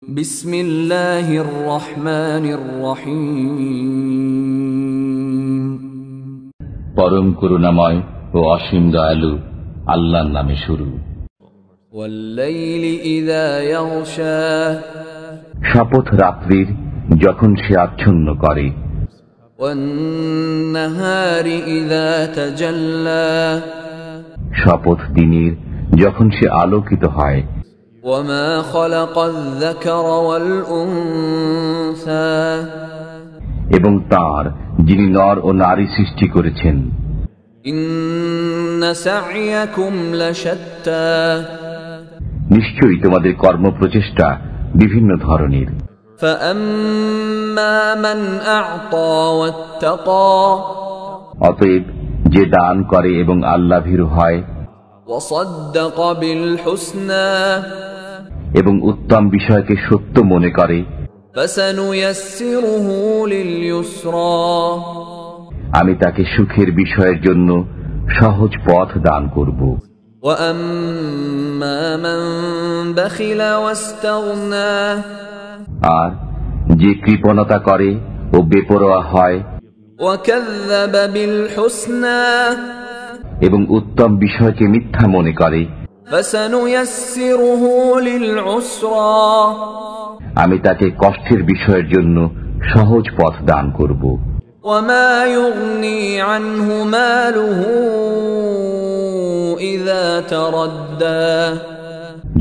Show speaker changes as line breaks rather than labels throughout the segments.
বিসমিল্লাহির রহমানির রহিম।
পরম করুণাময় ও অসীম দয়ালু আল্লাহর নামে শুরু।
ওয়াল-লাইলি ইযা ইয়াগশা,
শপথ রাত্রির যখন সে আচ্ছন্ন করে।
ওয়ান-নাহারি ইযা তাজাল্লা,
শপথ দিনের যখন সে আলোকিত হয়।
ওয়ামা খালাকায-যাকারা ওয়াল-উনসা,
এবং তার যিনি নর ও নারী সৃষ্টি করেছেন।
ইন্না সা'য়াকুম লাশাত্তা,
নিশ্চয়ই তোমাদের কর্মপ্রচেষ্টা বিভিন্ন ধরনের।
ফাআম্মা মান আ'তা ওয়াত্তাকা,
অতএব যে দান করে এবং আল্লাহ ভীরু হয়,
ওয়াসাদ্দাকা বিল হুসনা,
এবং উত্তম বিষয়কে সত্য মনে করে,
ফাসানুয়াসসিরুহু লিল ইউসরা,
আমি তাকে সুখের বিষয়ের জন্য সহজ পথ দান করব।
ওয়া আম্মা মান বাখিলা ওয়াস্তাগনা,
আর যে কৃপণতা করে ও বেপরোয়া হয়,
ওয়া কাযযাবা বিল হুসনা,
এবং উত্তম বিষয়কে মিথ্যা মনে করে,
ফাসানুয়াসসিরুহু লিল উসরা,
আমি তাকে কষ্টের বিষয়ের জন্য সহজ পথ দান করব।
ওয়ামা ইউগনি আনহু মালুহু ইযা তারাদ্দা,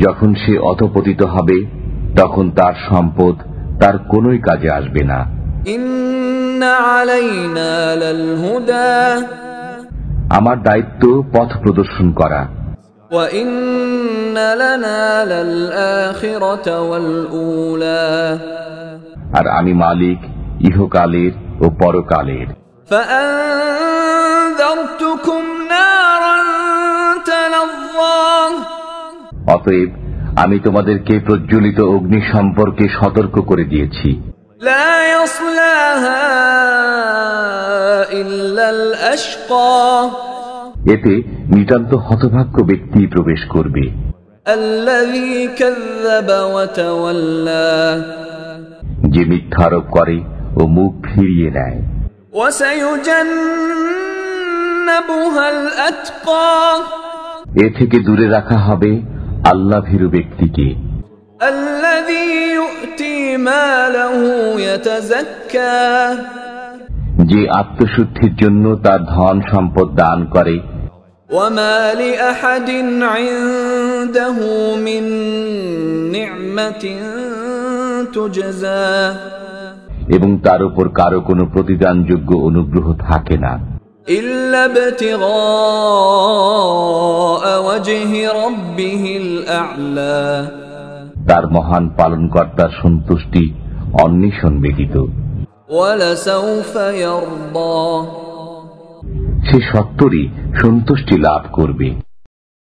যখন সে অধঃপতিত হবে তখন তার সম্পদ তার কোনোই কাজে আসবে না।
ইন্না আলাইনা লাল হুদা,
আমার দায়িত্ব পথ প্রদর্শন করা।
ওয়া ইন্না লানা লাল আখিরাতা ওয়াল উলা,
আর আমি মালিক ইহকালের ও পরকালের।
ফাআনযারতুকুম নারান তালাযযা,
অতএব আমি তোমাদেরকে প্রজ্বলিত অগ্নি সম্পর্কে সতর্ক করে দিয়েছি।
লা ইয়াসলাহা ইল্লাল আশকা,
এতে নিতান্ত হতভাগ্য ব্যক্তি প্রবেশ করবে।
আল্লাযী কাযযাবা ওয়া তাওয়াল্লা,
যে মিথ্যা আরোপ করে ও মুখ ফিরিয়ে নেয়।
ওয়া সায়ুজান্নাবুহাল আতকা,
এ থেকে দূরে রাখা হবে আল্লাহ ভীরু ব্যক্তিকে।
আল্লাযী ইউতি মালাহু ইয়াতাযাক্কা,
যে আত্মশুদ্ধির জন্য তার ধন সম্পদ দান করে।
ওয়া মা লিআহাদিন ইনদাহু মিন নি'মাতিন তুজজা, এবং তার উপর কারো কোনো প্রতিদানযোগ্য অনুগ্রহ থাকে না। ইল্লা ইবতিগা ওয়াজহি রাব্বিহিল আ'লা,
তার মহান পালনকর্তার সন্তুষ্টি অন্বেষণ ব্যতীত।
ওয়ালাসাউফা ইয়ারদা,
সে সত্তরই সন্তুষ্টি লাভ করবে।